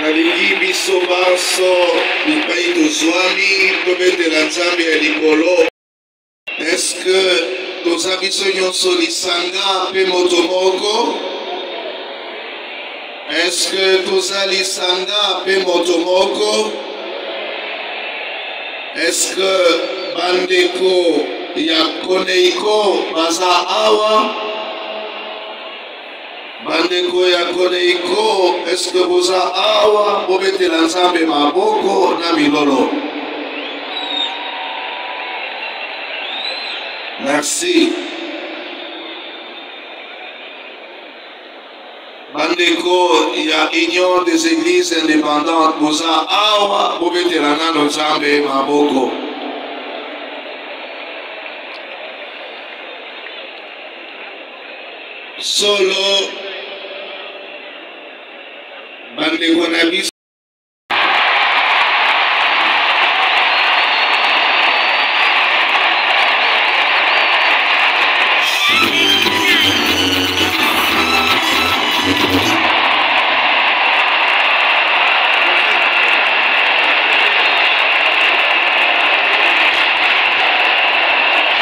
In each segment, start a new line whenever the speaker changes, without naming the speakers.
nalingi biso banso lipai tozwami tobetela nzambe ya likolo. Eske toza biso nyonso lisanga mpe moto moko? Eske toza lisanga mpe moto moko? Eske bandeko ya Koneiko baza awa? Bandeko ya Koneiko, eske boza awa bobetela nzambe maboko na milolo? Merci. Bandeko ya Union des Églises indépendantes, boza awa bobetela nano nzambe maboko? Solo bandeko na biso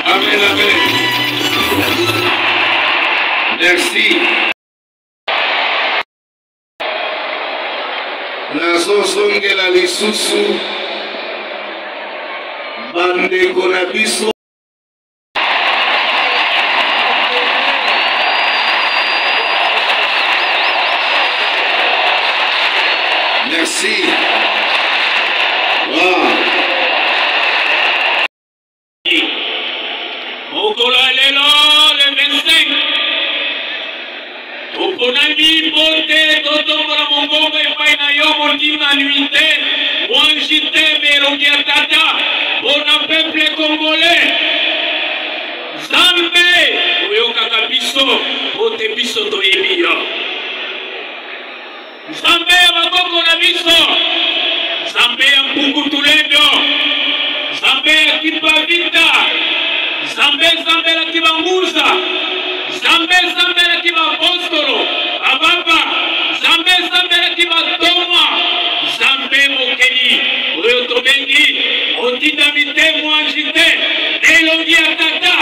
amen, amen. Merci. Nazosongela lisusu bandeko na biso merci. Wow.
Mokola lelo le 25 Okonami pote totombola mongombe epai na yo motima nuité wanjite melongi ya tata mpona peuple congolais. Nzambe oyokaka biso pote biso toyebi yo. Nzambe ya bakoko na biso, Nzambe ya Mpungutulendo, Nzambe ya Kipavita, Nzambe la Kibanguza, Nzambe la Kibapostolo, Ababa, Nzambe la Kibatoma, Nzambe mokeli, oyo tobengi, otita mitemo anjite, elongi ya tata,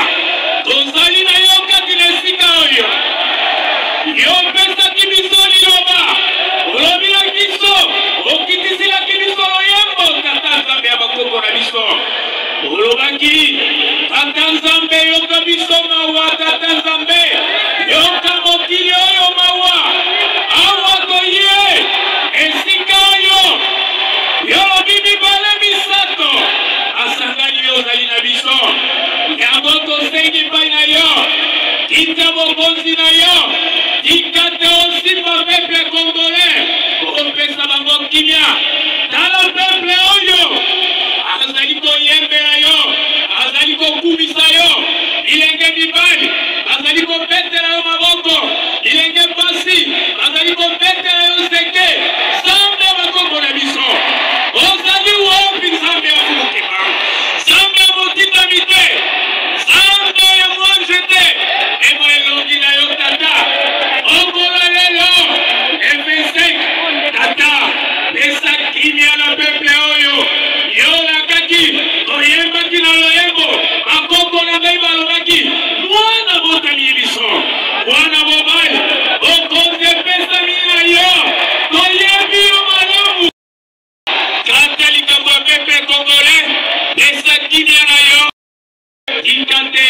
tozali na yo kati na esika oyo. Yo pesa kibiso liloba, olobi na kiso, okitisi la kibiso loyembo, tata Nzambe ya bakoko na biso. Olobaki, tata Nzambe yoka biso mawa, tata Nzambe yoka mokili oyo mawa, awa toye esika oyo yolobi mibale misato asangani yo ozali na biso. Yango tosengi epai na yo, kita bokonzi na yo, tikate osimba peuple congolais, opesa bango kimia. Tala peuple oyo azali koyembela yo, azali kokumisa yo, bilenge mibali azali kopetela yo maboko, bilenge pasi azali kopetela yo seke. Nzambe bakoko na biso, ozali wapi Nzambe ya mokima, Nzambe ya motindami te, Nzambe ya mwanze te, emo elongi na yo tata. Ongola lelo M25 tata pesa kimia na peuple oyo yo lakaki oyembaki na loyembo. Bakoko na ngai balobaki mwana botami biso, mwana mobali okonzi epesa mini na yo, toyebi yo malamu. Kata likambo ya peuple congolais, pesa kimia na yo, tikate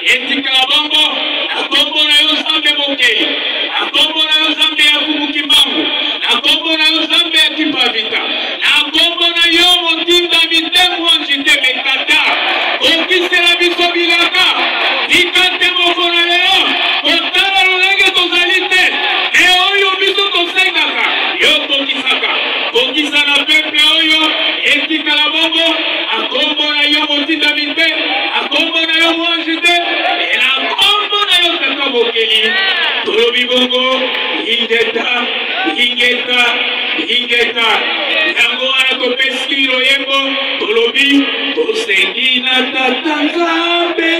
etikala bongo. Na kombo na yo Nzambe mokeli, na kombo na yo Nzambe ya Kumukimbangu, na kombo na yo Nzambe ya Kipavita, na kombo na yo motinda mitemo anjite mekata okisela biso bilaka. Tikate moko na lelo kotala lolenge tozali te, e oyo biso tosengaka yo tokisaka. Kokisa na peuple oyo etikala bongo, akombo na yo motinda mite, akombo na yo mwanjite, e na kombo na yo tata mokeli. Tolobi bongo ingeta, ingeta, ingeta. Yango wana topesi loyembo, tolobi tosengi na tata Nzambe.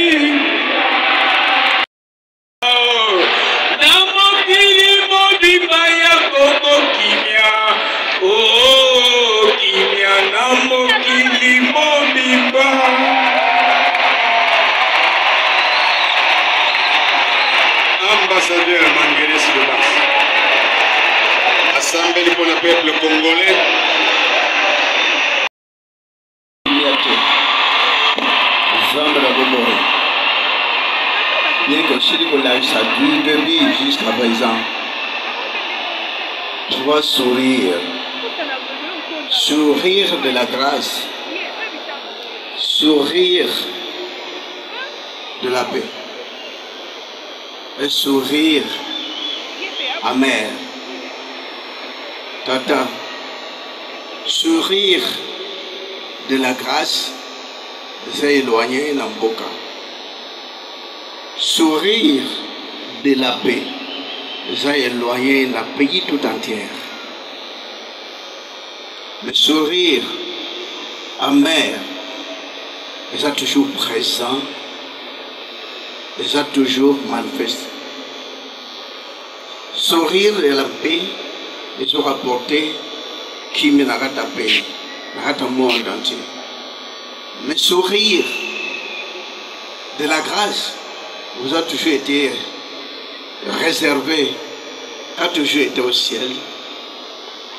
Na mokili mobimba ya koko kimia,
Sambeli pour le peuple congolais.
Bien que celui que ça dure depuis jusqu'à présent, tu vas sourire. Sourire de la grâce. Sourire de la paix. Un sourire amer. Tata, sourire de la grâce, c'est éloigné Namboka. Sourire de la paix, c'est éloigné le pays tout entier. Le sourire amer, c'est toujours présent, c'est toujours manifeste. Sourire de la paix, ils ont rapporté qui me n'a pas paix, n'a pas monde entier. Mais sourire de la grâce vous a toujours été réservé, a toujours été au ciel,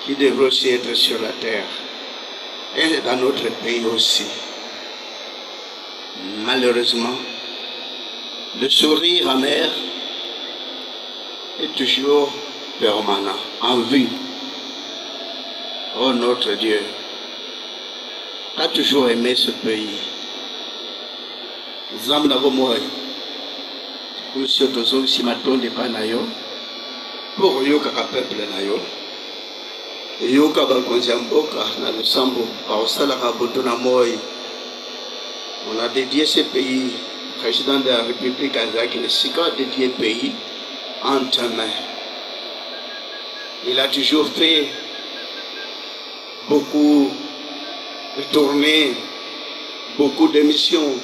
qui devrait aussi être sur la terre et dans notre pays aussi. Malheureusement, le sourire amer est toujours permanent, en vue. Oh notre Dieu, tu as toujours aimé ce pays. Monsieur Tozo, si maintenant n'est pas nayo, pour yoka peuple nayo, yoka bakonzamboka na Lusambo, par Salaka Botona Moy. On a dédié ce pays, président de la République Azaki, le Sika a dédié le pays entre mains. Il a toujours fait beaucoup de tournées, beaucoup d'émissions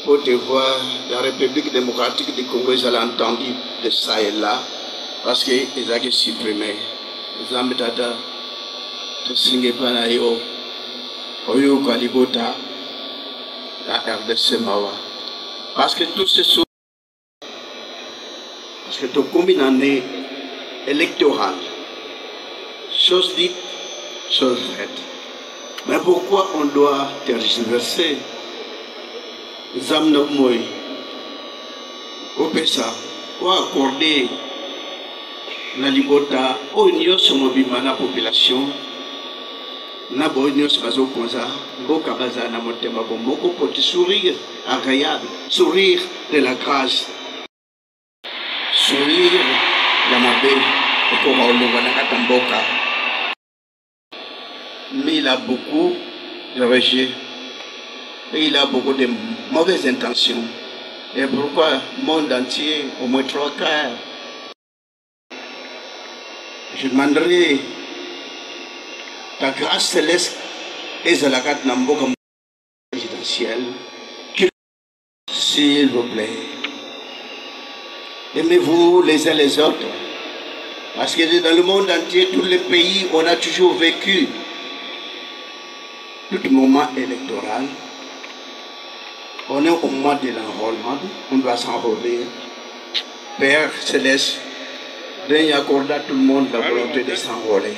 pour te voir la République démocratique du Congo. Ils ont entendu de ça et là parce qu'ils ont supprimé. Ils ont dit que tu pas là, Oyo Kalibota, la RDC Mawa. Parce que tout ce sont. Parce que tu combines une année électorale. Chose dite, chose faite. Mais pourquoi on doit tergiverser? Zamna Moy, Opesa, ou accorder la libota au nyos mobima la population, na nyos bazo konza, boka baza na motema bomoko pour te sourire agréable, sourire de la grâce, sourire de ma belle, et comme on le katamboka. Mais il a beaucoup de rejet. Et il a beaucoup de mauvaises intentions. Et pourquoi le monde entier, au moins 3 quarts, je demanderai ta grâce céleste et la carte Namboka présidentielle, s'il vous plaît. Aimez-vous les uns les autres. Parce que dans le monde entier, tous les pays, on a toujours vécu tout moment électoral. On est au moment de l'enrôlement, on doit s'enrôler. Père Céleste, donne accorder à tout le monde la volonté de s'enrôler.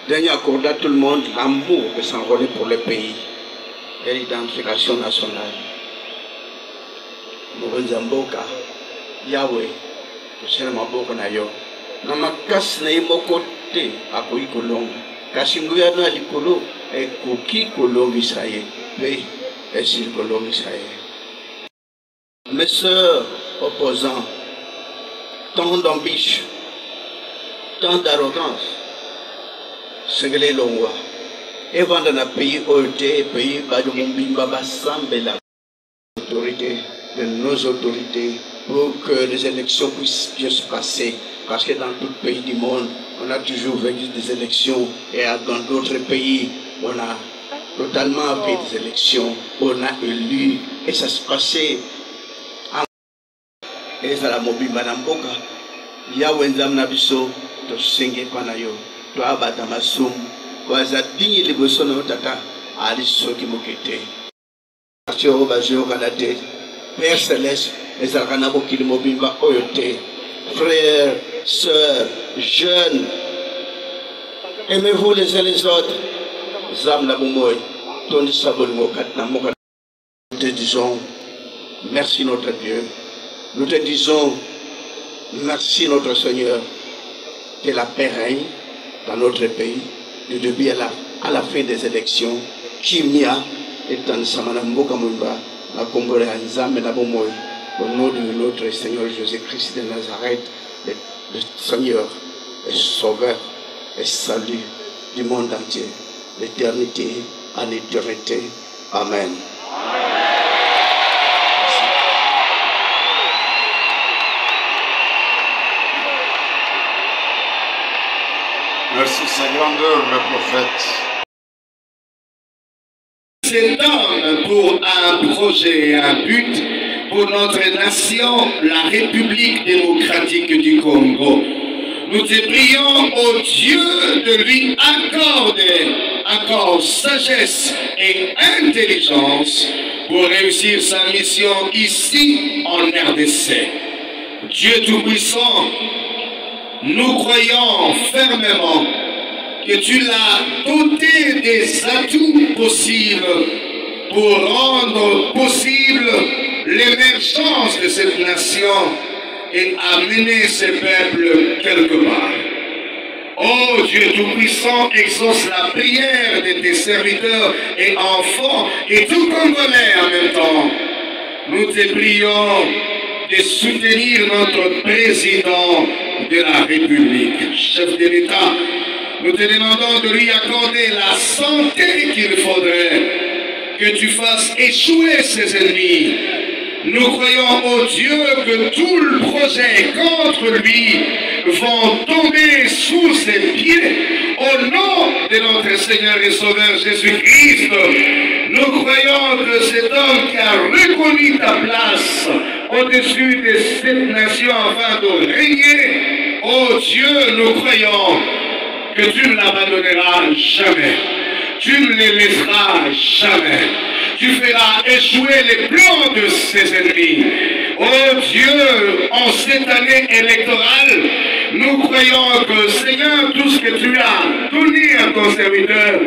Donne accorder à tout le monde l'amour de s'enrôler pour le pays et l'identification nationale. Mourinzamboka, Yahweh, tu sais ma boka na yo. Namakas na imokote akoyi kolonga. Kasinguya na likolo e koki kolonga Israël. Et sur Colombe Israël. Mes sœurs opposants, tant d'ambition, tant d'arrogance, c'est que les longs. Et dans un pays OET, pays Badomumbimba Bassambela, autorité de nos autorités, pour que les élections puissent bien se passer. Parce que dans tout pays du monde, on a toujours vécu des élections et dans d'autres pays, on a totalement fait des élections, on a élu et ça se passait en et ça la mobile madame Boka Yahweh Nabiso to singe panayo to abata masum kwa zadini liboso na tata ali soki mokete atio bajo kanate Père Céleste et ça kana bokili mobimba oyote frères sœurs jeunes Aimez-vous les uns les autres. Nous te disons merci notre Dieu. Nous te disons merci notre Seigneur. Que la paix règne dans notre pays du début à la fin des élections. Chimia et Tansamanamboka Mumba, la Combore Anzame Nabomoy, au nom de notre Seigneur Jésus-Christ de Nazareth, le Seigneur et Sauveur et Salut du monde entier, l'éternité en éternité. Amen.
Merci Seigneur, le prophète.
C'est homme pour un projet et un but pour notre nation, la République démocratique du Congo. Nous te prions, ô Dieu, de lui accorder encore sagesse et intelligence pour réussir sa mission ici en RDC. Dieu Tout-Puissant, nous croyons fermement que tu l'as doté des atouts possibles pour rendre possible l'émergence de cette nation et amener ce peuple quelque part. Oh Dieu Tout-Puissant, exauce la prière de tes serviteurs et enfants et tout Congolais en même temps. Nous te prions de soutenir notre président de la République, chef de l'État. Nous te demandons de lui accorder la santé qu'il faudrait, que tu fasses échouer ses ennemis. Nous croyons, ô Dieu, que tout le projet contre lui vont tomber sous ses pieds au nom de notre Seigneur et Sauveur Jésus-Christ. Nous croyons que cet homme qui a reconnu ta place au-dessus de cette nation afin de régner, ô Dieu, nous croyons que tu ne l'abandonneras jamais. Tu ne les laisseras jamais. Tu feras échouer les plans de ses ennemis. Oh Dieu, en cette année électorale, nous croyons que Seigneur, tout ce que tu as donné à ton serviteur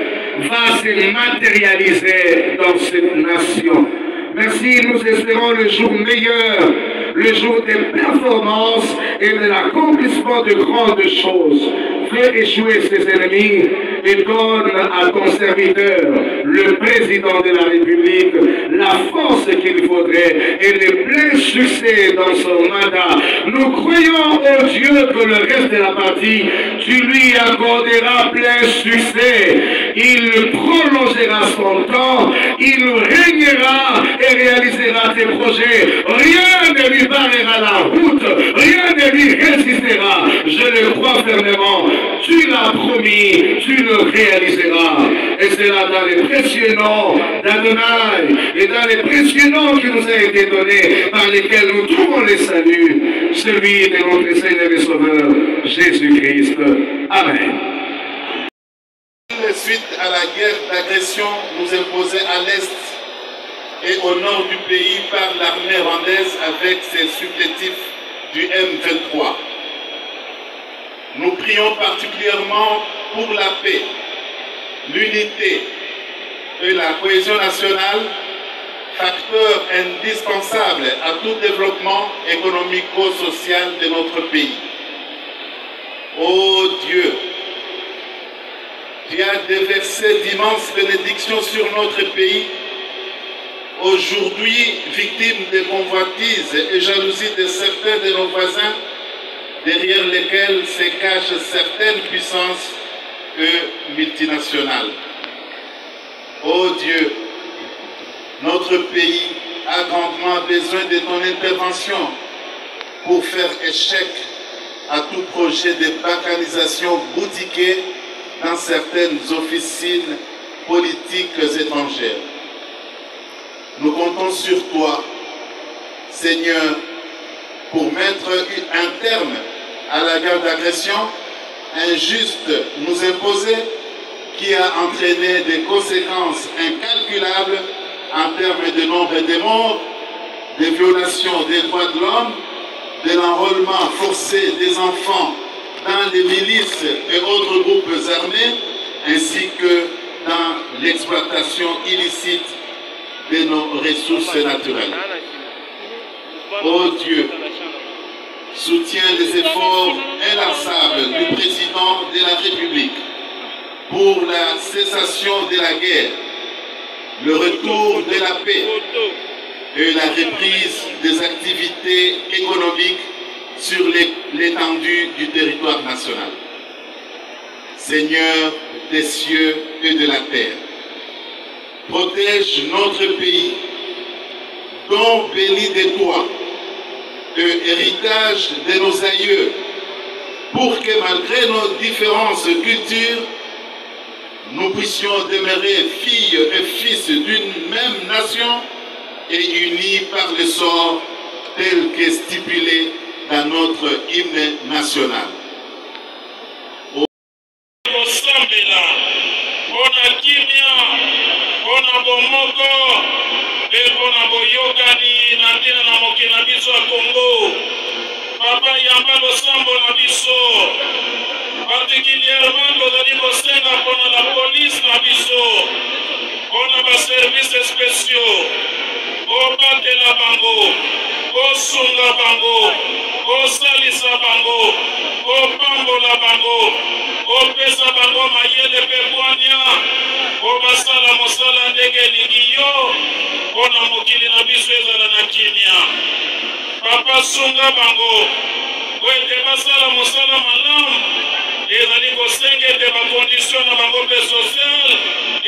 va se matérialiser dans cette nation. Merci, nous espérons le jour meilleur, le jour des performances et de l'accomplissement de grandes choses. Fais échouer ses ennemis et donne à ton serviteur, le président de la République, la force qu'il faudrait et le plein succès dans son mandat. Nous croyons, ô Dieu, que le reste de la partie, tu lui accorderas plein succès. Il prolongera son temps, il régnera et réalisera tes projets. Rien ne lui barrera la route, rien ne lui résistera. Je le crois fermement. Tu l'as promis, tu le réaliseras. Et c'est là dans les précieux noms d'Adonai et dans les précieux noms qui nous a été donnés, par lesquels nous trouvons les saluts, celui de notre Seigneur et Sauveur, Jésus-Christ. Amen.
Suite à la guerre d'agression nous imposée à l'est et au nord du pays par l'armée rwandaise avec ses supplétifs du M23. Nous prions particulièrement pour la paix, l'unité et la cohésion nationale, facteurs indispensables à tout développement économico-social de notre pays. Ô Dieu, tu as déversé d'immenses bénédictions sur notre pays, aujourd'hui victime de convoitises et jalousies de certains de nos voisins, derrière lesquels se cachent certaines puissances multinationales. Ô Dieu, notre pays a grandement besoin de ton intervention pour faire échec à tout projet de bancarisation boutiquée dans certaines officines politiques étrangères. Nous comptons sur toi, Seigneur, pour mettre un terme à la guerre d'agression injuste nous imposée qui a entraîné des conséquences incalculables en termes de nombre de morts, des violations des droits de l'homme, de l'enrôlement forcé des enfants dans les milices et autres groupes armés, ainsi que dans l'exploitation illicite de nos ressources naturelles. Ô Dieu, soutiens les efforts inlassables du président de la République pour la cessation de la guerre, le retour de la paix et la reprise des activités économiques sur l'étendue du territoire national. Seigneur des cieux et de la terre, protège notre pays, don béni de toi, et héritage de nos aïeux, pour que malgré nos différences culturelles, nous puissions demeurer filles et fils d'une même nation et unis par le sort tel que stipulé dans notre hymne national.
Papa yamba losambo na biso particulièrement tozali kosenga mpona la police na biso mpona baservice spéciaux obatela bango osunga bango osalisa bango opambola bango opesa bango mayele mpe bwania po basala mosala ndenge elingi yo mpona mokili na biso ezala na kimia. Papa sunga bango po ete basala mosala malamu ezali kosenga ete bakondisio na bango mpe sociale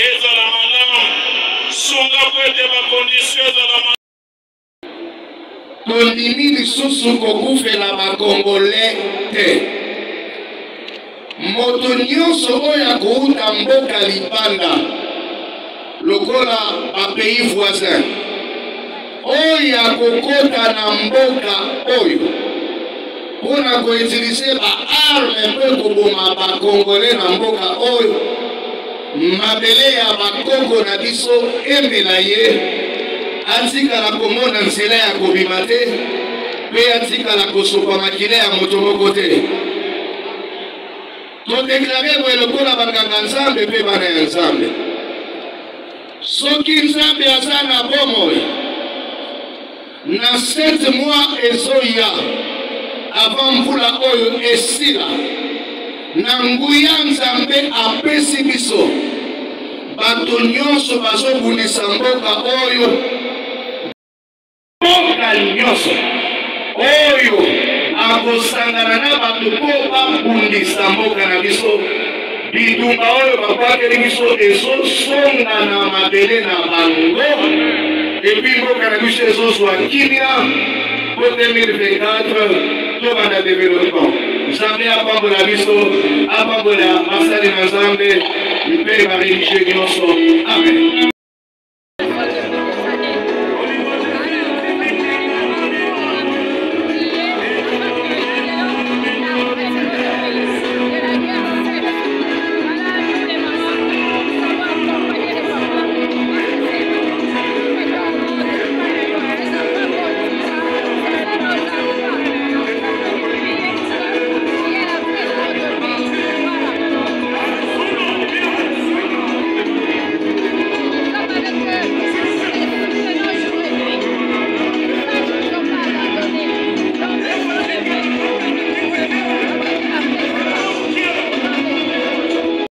ezala malamu sunga po ete bakondisio ezala malamu.
Tondimi lisusu kokufela bakongole te. Moto nyonso oyo akouta mboka libanda lokola bapays voisins oyo akokota na mboka oyo mpona koutilize baarme mpe koboma bakongole na mboka oyo, mabele ya bakoko na biso emela ye atikala komona nzela ya kobima te mpe atikala kosopa makila ya moto moko te. Todeklare boye lokola bakanga Nzambe mpe bana ya Nzambe. Soki Nzambe aza na bomoi na 7 mois ezoya avant mvula oyo esila, na nguya Nzambe apesi biso bato nyonso bazobundisa mboka oyo, mboka nyonso oyo akosangana na bato po babundisa mboka na biso. Bitumba oyo bakwakeli biso ezosonga na mabele na bango, epi mboka na biso ezozwa kimia po 2024 tobanda development. Nzambe apambola biso, apambola basali na Nzambe mpe bareligie nyonso. Amen.